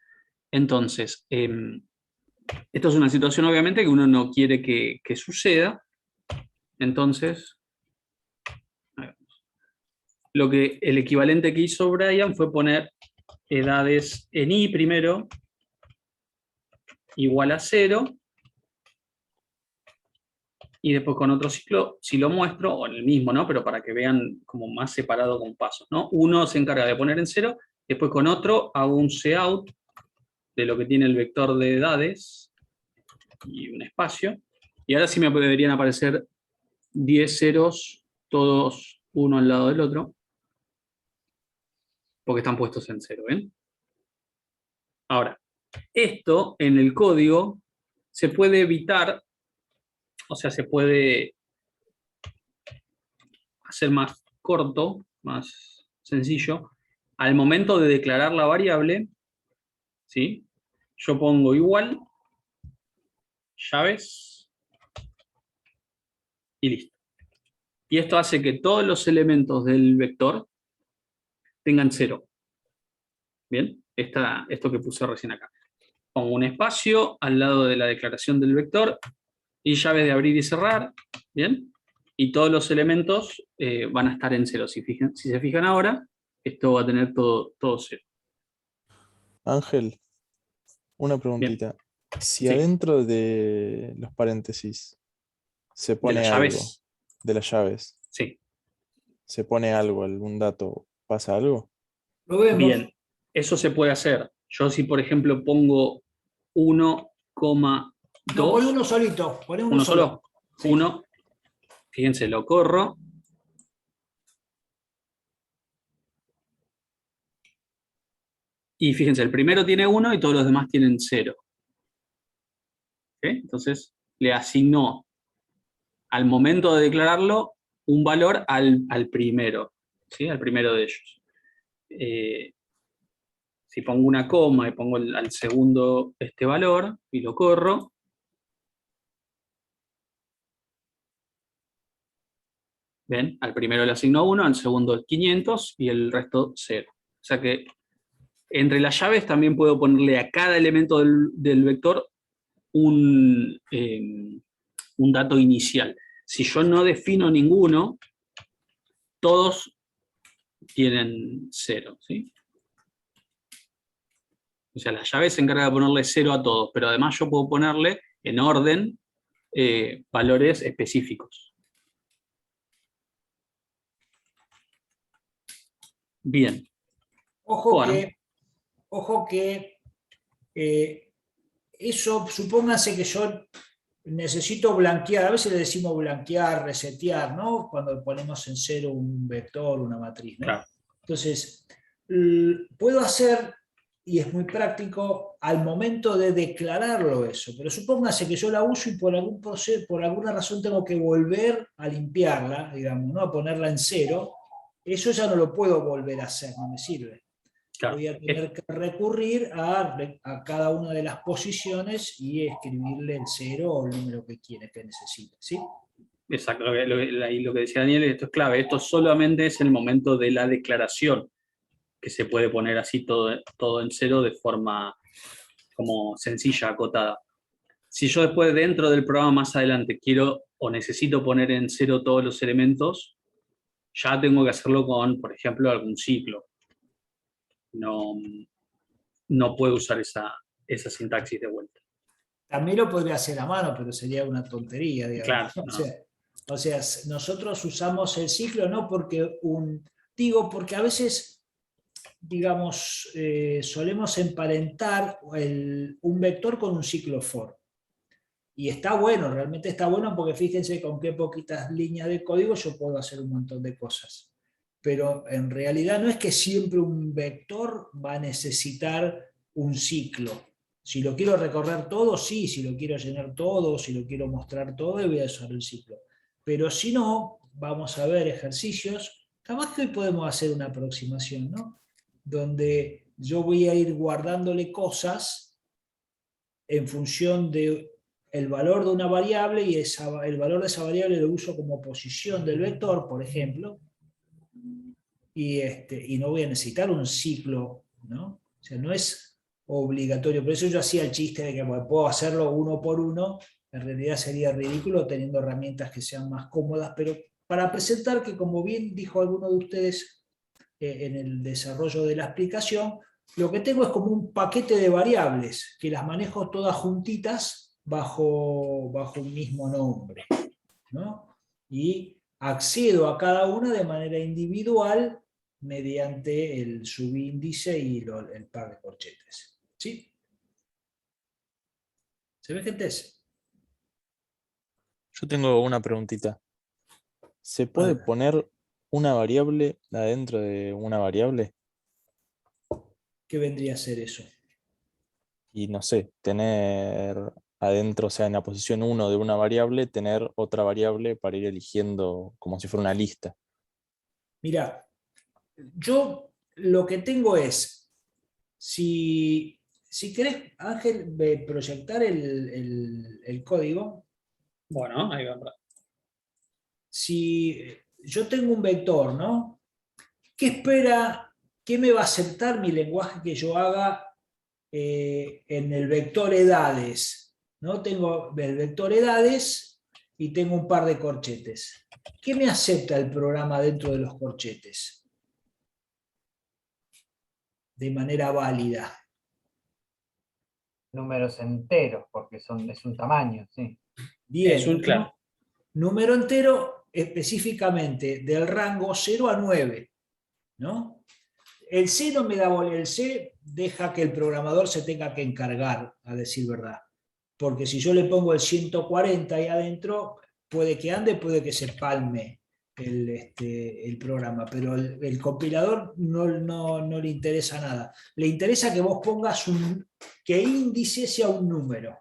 Entonces, esto es una situación obviamente que uno no quiere que suceda. Entonces, el equivalente que hizo Brian fue poner edades en i primero igual a 0, y después con otro ciclo, si lo muestro, o en el mismo, ¿no? Pero para que vean como más separado con pasos, ¿no? Uno se encarga de poner en 0, después con otro hago un cout de lo que tiene el vector de edades y un espacio, y ahora sí me deberían aparecer 10 ceros, todos uno al lado del otro, porque están puestos en 0, ¿ven? Ahora, esto en el código se puede evitar, o sea, se puede hacer más corto, más sencillo. Al momento de declarar la variable, ¿sí? Yo pongo igual, llaves, y listo. Y esto hace que todos los elementos del vector tengan 0. ¿Bien? Esto que puse recién acá. Pongo un espacio al lado de la declaración del vector y llaves de abrir y cerrar. ¿Bien? Y todos los elementos van a estar en 0. Si se fijan ahora, esto va a tener todo 0. Ángel, una preguntita. Bien. Si Sí. adentro de los paréntesis se pone las algo, llaves. de las llaves, Sí. se pone algo, algún dato, ¿pasa algo? Lo vemos. Bien, eso se puede hacer. Yo si, por ejemplo, pongo 1,2... No, pon uno solito. Pon uno ¿Uno solo. solo? Sí. 1. Fíjense, lo corro. Y fíjense, el primero tiene 1 y todos los demás tienen 0. ¿Ok? Entonces, le asignó al momento de declararlo un valor al primero. ¿Sí? Al primero de ellos. Si pongo una coma y pongo al segundo este valor y lo corro, ¿ven? Al primero le asigno 1, al segundo 500 y el resto 0. O sea que entre las llaves también puedo ponerle a cada elemento del vector un dato inicial. Si yo no defino ninguno, todos tienen 0, ¿sí? O sea, la llave se encarga de ponerle 0 a todos, pero además yo puedo ponerle en orden valores específicos. Bien. Ojo Bueno. que eso, supóngase que yo necesito blanquear, a veces le decimos blanquear, resetear, ¿no? Cuando ponemos en 0 un vector, una matriz, ¿no? Claro. Entonces, puedo hacer, y es muy práctico, al momento de declararlo eso, pero supóngase que yo la uso y por alguna razón tengo que volver a limpiarla, digamos, ¿no? A ponerla en 0, eso ya no lo puedo volver a hacer, no me sirve. Claro. Voy a tener que recurrir a cada una de las posiciones y escribirle el 0 o el número que necesite, ¿sí? Exacto, lo que decía Daniel, esto es clave, esto solamente es el momento de la declaración, que se puede poner así todo en 0 de forma como sencilla, acotada. Si yo después dentro del programa más adelante quiero o necesito poner en 0 todos los elementos, ya tengo que hacerlo con, por ejemplo, algún ciclo. No puedo usar esa sintaxis de vuelta. También lo podría hacer a mano, pero sería una tontería, digamos. Claro, no. O sea, nosotros usamos el ciclo no porque porque a veces, digamos, solemos emparentar un vector con un ciclo for. Y está bueno, realmente está bueno porque fíjense con qué poquitas líneas de código yo puedo hacer un montón de cosas. Pero en realidad no es que siempre un vector va a necesitar un ciclo. Si lo quiero recorrer todo, sí, si lo quiero llenar todo, si lo quiero mostrar todo, voy a usar el ciclo. Pero si no, vamos a ver ejercicios Capaz que hoy podemos hacer una aproximación, ¿no? Donde yo voy a ir guardándole cosas en función de el valor de una variable y el valor de esa variable lo uso como posición del vector, por ejemplo, y no voy a necesitar un ciclo, ¿no? O sea, no es obligatorio. Por eso yo hacía el chiste de que bueno, puedo hacerlo uno por uno, en realidad sería ridículo teniendo herramientas que sean más cómodas, pero para presentar que, como bien dijo alguno de ustedes en el desarrollo de la explicación, lo que tengo es como un paquete de variables, que las manejo todas juntitas bajo un mismo nombre, ¿no? Y accedo a cada una de manera individual mediante el subíndice y el par de corchetes. ¿Sí? ¿Se ve, gente? Yo tengo una preguntita. ¿Se puede poner una variable adentro de una variable? ¿Qué vendría a ser eso? Y no sé, tener adentro, o sea, en la posición 1 de una variable, tener otra variable para ir eligiendo como si fuera una lista. Mira, yo lo que tengo es, si querés, Ángel, proyectar el código. Bueno, ahí va. Si yo tengo un vector, ¿no? ¿Qué me va a aceptar mi lenguaje que yo haga en el vector edades? ¿No? Tengo el vector edades y tengo un par de corchetes. ¿Qué me acepta el programa dentro de los corchetes? De manera válida. Números enteros, porque es un tamaño, sí. Bien, número entero específicamente del rango 0 a 9, ¿no? El C no me da bola, el C deja que el programador se tenga que encargar, a decir verdad. Porque si yo le pongo el 140 ahí adentro, puede que ande, puede que se palme el programa, pero el compilador no le interesa nada. Le interesa que vos pongas que índice sea un número.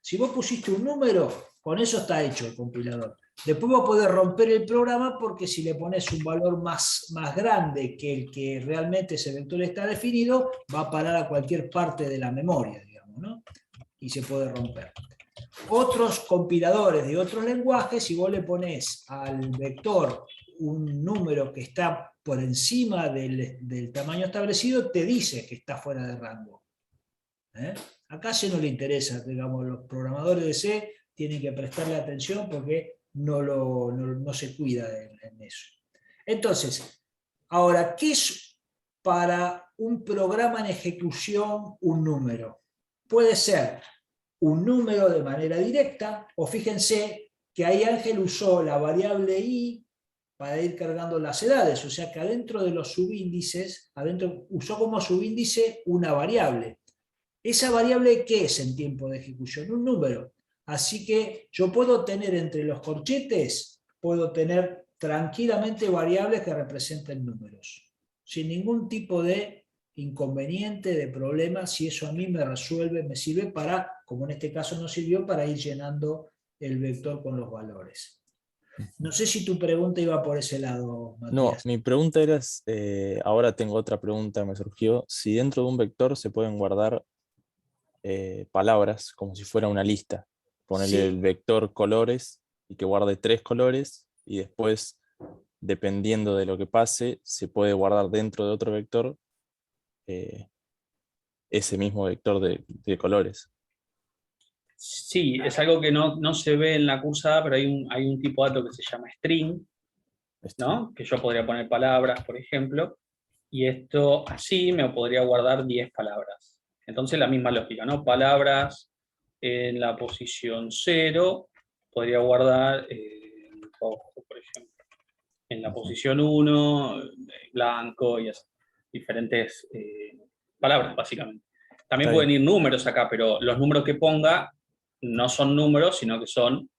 Si vos pusiste un número, con eso está hecho el compilador. Después vos podés romper el programa porque si le pones un valor más grande que el que realmente ese vector está definido, va a parar a cualquier parte de la memoria, digamos, ¿no? Y se puede romper. Otros compiladores de otros lenguajes, si vos le pones al vector un número que está por encima del tamaño establecido, te dice que está fuera de rango. Acá a C no le interesa, digamos, los programadores de C tienen que prestarle atención porque no se cuida en eso. Entonces, ahora, ¿qué es para un programa en ejecución un número? Puede ser un número de manera directa, o fíjense que ahí Ángel usó la variable i para ir cargando las edades, o sea que adentro de los subíndices, usó como subíndice una variable. ¿Esa variable qué es en tiempo de ejecución? Un número. Así que yo puedo tener entre los corchetes, puedo tener tranquilamente variables que representen números, sin ningún tipo de inconveniente, de problema, si eso a mí me sirve para, como en este caso nos sirvió, para ir llenando el vector con los valores. No sé si tu pregunta iba por ese lado, Matías. No, mi pregunta era, ahora tengo otra pregunta, me surgió, si dentro de un vector se pueden guardar palabras como si fuera una lista. Ponerle el vector colores y que guarde 3 colores y después, dependiendo de lo que pase, se puede guardar dentro de otro vector ese mismo vector de colores. Sí, es algo que no se ve en la cursada, pero hay un tipo de dato que se llama string, ¿no? Que yo podría poner palabras, por ejemplo, y esto así me podría guardar 10 palabras. Entonces la misma lógica, ¿no? Palabras en la posición 0, podría guardar rojo, por ejemplo. En la posición 1, blanco y así. Diferentes palabras, básicamente. También pueden ir números acá, pero los números que ponga no son números, sino que son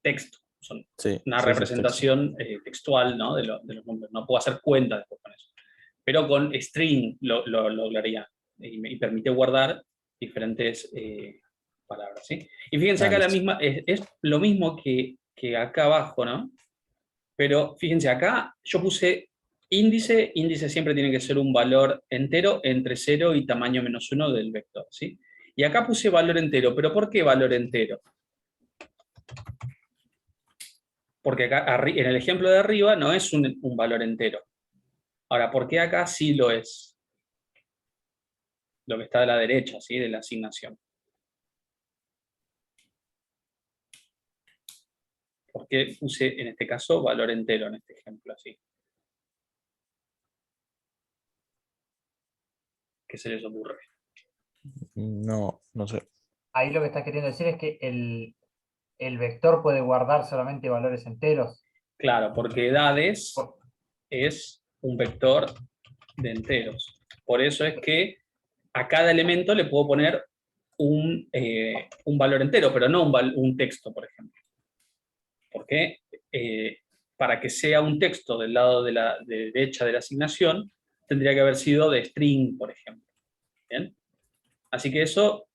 texto. Son una representación textual, ¿no? de los números. No puedo hacer cuenta después con eso. Pero con string lo lograría y permite guardar diferentes palabras. ¿Sí? Y fíjense acá es lo mismo que acá abajo, ¿no? Pero fíjense, acá yo puse índice siempre tiene que ser un valor entero entre 0 y tamaño -1 del vector, ¿sí? Y acá puse valor entero, pero ¿por qué valor entero? Porque acá, en el ejemplo de arriba no es un valor entero. Ahora, ¿por qué acá sí lo es? Lo que está a la derecha, ¿sí? De la asignación. ¿Por qué puse, en este caso, valor entero en este ejemplo así? ¿Qué se les ocurre? No sé. Ahí lo que estás queriendo decir es que el vector puede guardar solamente valores enteros. Claro, porque edades es un vector de enteros. Por eso es que a cada elemento le puedo poner un valor entero, pero no un texto, por ejemplo. Porque para que sea un texto del lado de la derecha de la asignación, tendría que haber sido de string, por ejemplo. ¿Bien? Así que eso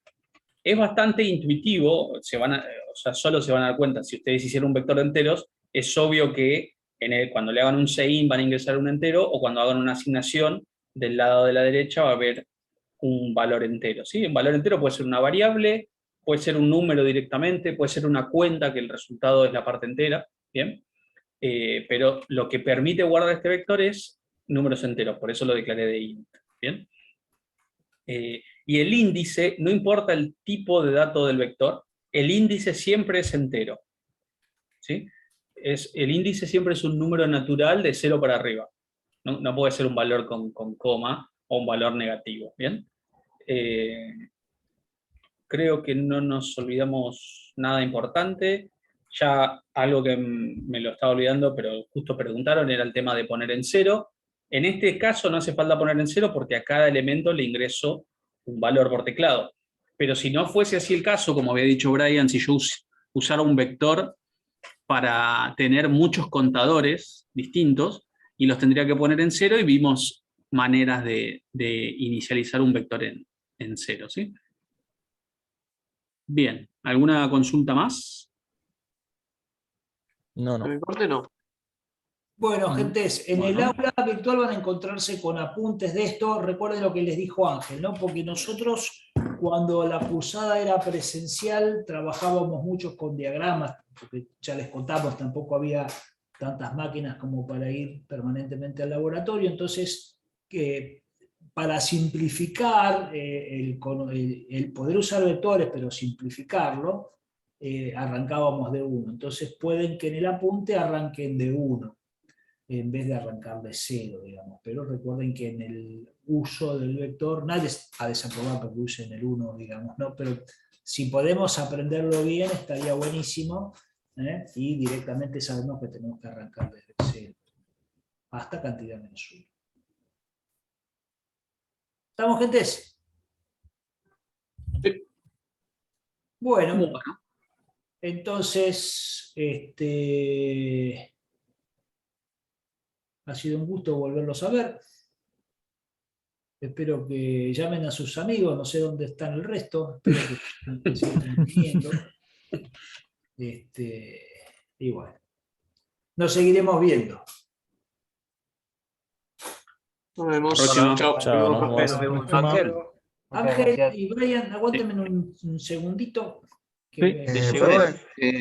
es bastante intuitivo, o sea, solo se van a dar cuenta, si ustedes hicieron un vector de enteros, es obvio que cuando le hagan un sein van a ingresar un entero, o cuando hagan una asignación, del lado de la derecha va a haber un valor entero, ¿sí? Un valor entero puede ser una variable, puede ser un número directamente, puede ser una cuenta que el resultado es la parte entera, ¿bien? Pero lo que permite guardar este vector es números enteros, por eso lo declaré de int, ¿bien? Y el índice, no importa el tipo de dato del vector, el índice siempre es entero, ¿sí? El índice siempre es un número natural de 0 para arriba, no puede ser un valor con coma o un valor negativo, ¿bien? Creo que no nos olvidamos nada importante. Ya algo que me lo estaba olvidando, pero justo preguntaron, era el tema de poner en 0. En este caso no hace falta poner en 0 porque a cada elemento le ingreso un valor por teclado. Pero si no fuese así el caso, como había dicho Brian, si yo usara un vector para tener muchos contadores distintos, y los tendría que poner en 0, y vimos maneras de inicializar un vector en 0, ¿sí? Bien, ¿alguna consulta más? No. Por mi parte no. Bueno, gentes, en el Bueno. aula virtual van a encontrarse con apuntes de esto. Recuerden lo que les dijo Ángel, ¿no? Porque nosotros, cuando la cursada era presencial, trabajábamos mucho con diagramas, porque ya les contamos, tampoco había tantas máquinas como para ir permanentemente al laboratorio. Entonces, para simplificar el poder usar vectores, pero simplificarlo, arrancábamos de 1. Entonces pueden que en el apunte arranquen de 1, en vez de arrancar de 0, digamos. Pero recuerden que en el uso del vector, nadie a desaprobar porque usen el 1, digamos, ¿no? Pero si podemos aprenderlo bien, estaría buenísimo, ¿eh? Y directamente sabemos que tenemos que arrancar desde 0, hasta cantidad -1. ¿Estamos, gentes? Sí. Bueno, entonces, ha sido un gusto volverlos a ver. Espero que llamen a sus amigos, no sé dónde están el resto, espero que sigan viniendo. Y bueno, nos seguiremos viendo. Nos vemos. Próxima. Chao. Chao, nos vemos. Nos vemos. Próxima. Ángel. Muchas Ángel gracias. y Brian, aguántenme un segundito. Sí. Que me- Te Eh, llegó Rubén.